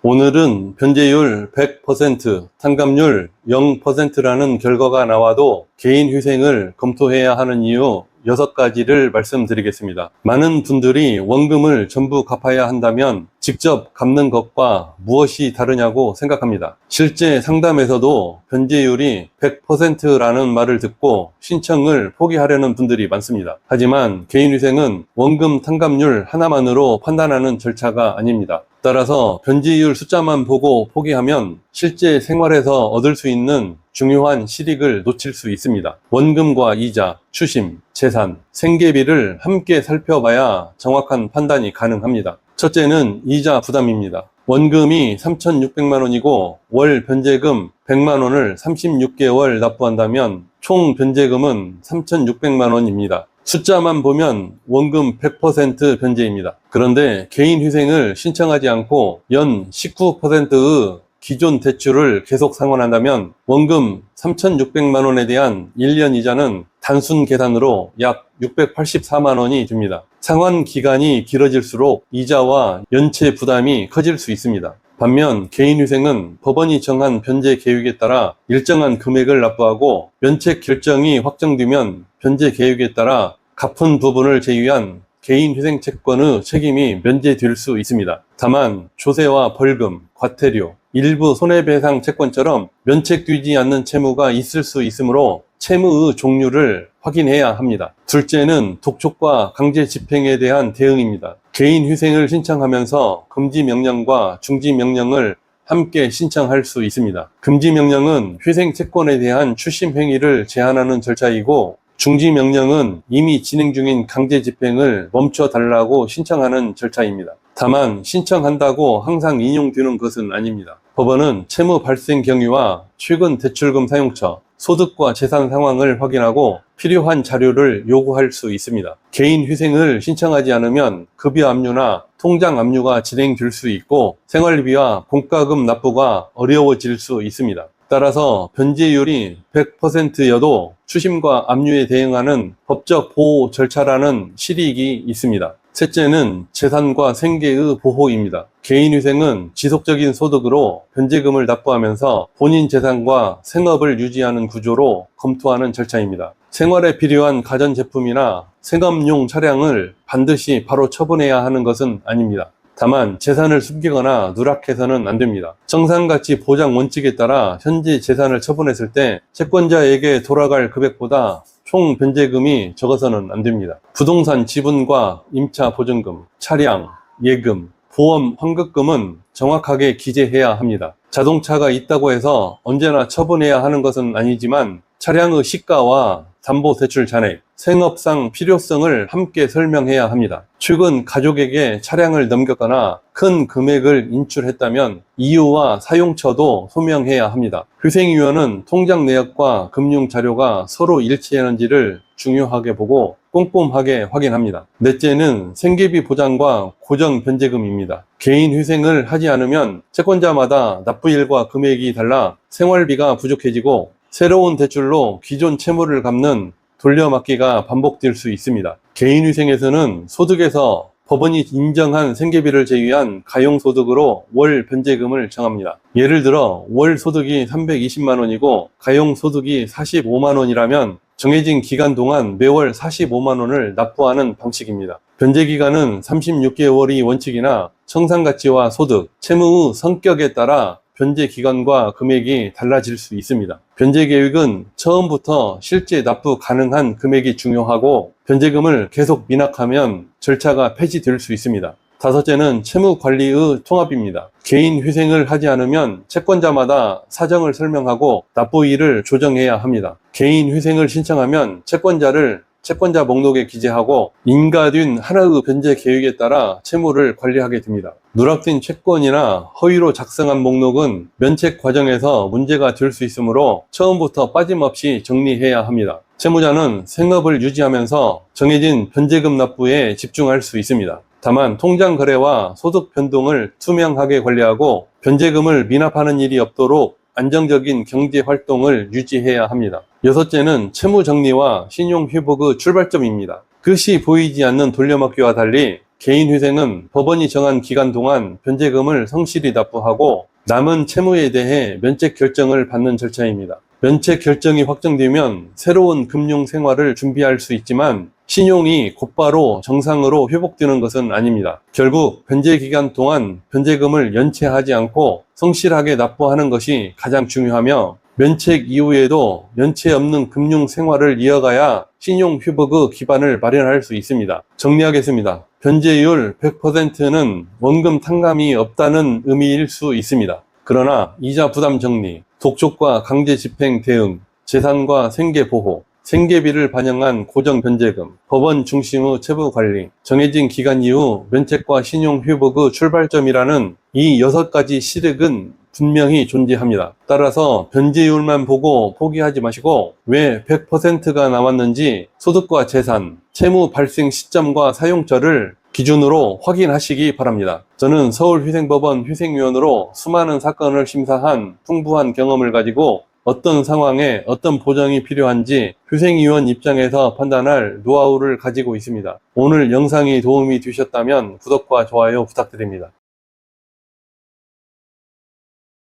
오늘은 변제율 100%, 탕감률 0%라는 결과가 나와도 개인 회생을 검토해야 하는 이유 6가지를 말씀드리겠습니다. 많은 분들이 원금을 전부 갚아야 한다면 직접 갚는 것과 무엇이 다르냐고 생각합니다. 실제 상담에서도 변제율이 100%라는 말을 듣고 신청을 포기하려는 분들이 많습니다. 하지만 개인회생은 원금 탕감률 하나만으로 판단하는 절차가 아닙니다. 따라서 변제율 숫자만 보고 포기하면 실제 생활에서 얻을 수 있는 중요한 실익을 놓칠 수 있습니다. 원금과 이자, 추심, 재산, 생계비를 함께 살펴봐야 정확한 판단이 가능합니다. 첫째는 이자 부담입니다. 원금이 3,600만 원이고 월 변제금 100만 원을 36개월 납부한다면 총 변제금은 3,600만 원입니다. 숫자만 보면 원금 100% 변제입니다. 그런데 개인회생을 신청하지 않고 연 19%의 기존 대출을 계속 상환한다면 원금 3,600만 원에 대한 1년 이자는 단순 계산으로 약 684만 원이 줍니다. 상환 기간이 길어질수록 이자와 연체 부담이 커질 수 있습니다. 반면 개인회생은 법원이 정한 변제 계획에 따라 일정한 금액을 납부하고 면책 결정이 확정되면 변제 계획에 따라 갚은 부분을 제외한 개인회생 채권의 책임이 면제될 수 있습니다. 다만 조세와 벌금, 과태료, 일부 손해배상 채권처럼 면책되지 않는 채무가 있을 수 있으므로 채무의 종류를 확인해야 합니다. 둘째는 독촉과 강제 집행에 대한 대응입니다. 개인회생을 신청하면서 금지명령과 중지명령을 함께 신청할 수 있습니다. 금지명령은 회생채권에 대한 추심 행위를 제한하는 절차이고 중지명령은 이미 진행 중인 강제 집행을 멈춰달라고 신청하는 절차입니다. 다만 신청한다고 항상 인용되는 것은 아닙니다. 법원은 채무 발생 경위와 최근 대출금 사용처, 소득과 재산 상황을 확인하고 필요한 자료를 요구할 수 있습니다. 개인회생을 신청하지 않으면 급여 압류나 통장 압류가 진행될 수 있고 생활비와 공과금 납부가 어려워질 수 있습니다. 따라서 변제율이 100%여도 추심과 압류에 대응하는 법적 보호 절차라는 실익이 있습니다. 셋째는 재산과 생계의 보호입니다. 개인회생은 지속적인 소득으로 변제금을 납부하면서 본인 재산과 생업을 유지하는 구조로 검토하는 절차입니다. 생활에 필요한 가전제품이나 생업용 차량을 반드시 바로 처분해야 하는 것은 아닙니다. 다만 재산을 숨기거나 누락해서는 안 됩니다. 정상가치 보장 원칙에 따라 현재 재산을 처분했을 때 채권자에게 돌아갈 금액보다 총 변제금이 적어서는 안 됩니다. 부동산 지분과 임차 보증금, 차량, 예금, 보험 환급금은 정확하게 기재해야 합니다. 자동차가 있다고 해서 언제나 처분해야 하는 것은 아니지만 차량의 시가와 담보대출 잔액, 생업상 필요성을 함께 설명해야 합니다. 최근 가족에게 차량을 넘겼거나 큰 금액을 인출했다면 이유와 사용처도 소명해야 합니다. 회생위원은 통장 내역과 금융 자료가 서로 일치하는지를 중요하게 보고 꼼꼼하게 확인합니다. 넷째는 생계비 보장과 고정 변제금입니다. 개인 회생을 하지 않으면 채권자마다 납부일과 금액이 달라 생활비가 부족해지고 새로운 대출로 기존 채무를 갚는 돌려막기가 반복될 수 있습니다. 개인회생에서는 소득에서 법원이 인정한 생계비를 제외한 가용소득으로 월 변제금을 정합니다. 예를 들어 월 소득이 320만 원이고 가용소득이 45만 원이라면 정해진 기간 동안 매월 45만 원을 납부하는 방식입니다. 변제기간은 36개월이 원칙이나 청산가치와 소득, 채무의 성격에 따라 변제 기간과 금액이 달라질 수 있습니다. 변제 계획은 처음부터 실제 납부 가능한 금액이 중요하고 변제금을 계속 미납하면 절차가 폐지될 수 있습니다. 다섯째는 채무 관리의 통합입니다. 개인 회생을 하지 않으면 채권자마다 사정을 설명하고 납부일을 조정해야 합니다. 개인 회생을 신청하면 채권자 목록에 기재하고 인가된 하나의 변제 계획에 따라 채무를 관리하게 됩니다. 누락된 채권이나 허위로 작성한 목록은 면책 과정에서 문제가 될 수 있으므로 처음부터 빠짐없이 정리해야 합니다. 채무자는 생업을 유지하면서 정해진 변제금 납부에 집중할 수 있습니다. 다만 통장 거래와 소득 변동을 투명하게 관리하고 변제금을 미납하는 일이 없도록 안정적인 경제 활동을 유지해야 합니다. 여섯째는 채무 정리와 신용 회복의 출발점입니다. 끝이 보이지 않는 돌려막기와 달리 개인회생은 법원이 정한 기간 동안 변제금을 성실히 납부하고 남은 채무에 대해 면책 결정을 받는 절차입니다. 면책 결정이 확정되면 새로운 금융 생활을 준비할 수 있지만 신용이 곧바로 정상으로 회복되는 것은 아닙니다. 결국 변제 기간 동안 변제금을 연체하지 않고 성실하게 납부하는 것이 가장 중요하며 면책 이후에도 연체 없는 금융 생활을 이어가야 신용 회복의 기반을 마련할 수 있습니다. 정리하겠습니다. 변제율 100%는 원금 탕감이 없다는 의미일 수 있습니다. 그러나 이자 부담 정리, 독촉과 강제 집행 대응, 재산과 생계 보호, 생계비를 반영한 고정 변제금, 법원 중심의 채무 관리, 정해진 기간 이후 면책과 신용 회복의 출발점이라는 이 6가지 실익은 분명히 존재합니다. 따라서 변제율만 보고 포기하지 마시고 왜 100%가 나왔는지 소득과 재산, 채무 발생 시점과 사용처를 기준으로 확인하시기 바랍니다. 저는 서울휘생법원 휘생위원으로 수많은 사건을 심사한 풍부한 경험을 가지고 어떤 상황에 어떤 보정이 필요한지 휴생위원 입장에서 판단할 노하우를 가지고 있습니다. 오늘 영상이 도움이 되셨다면 구독과 좋아요 부탁드립니다.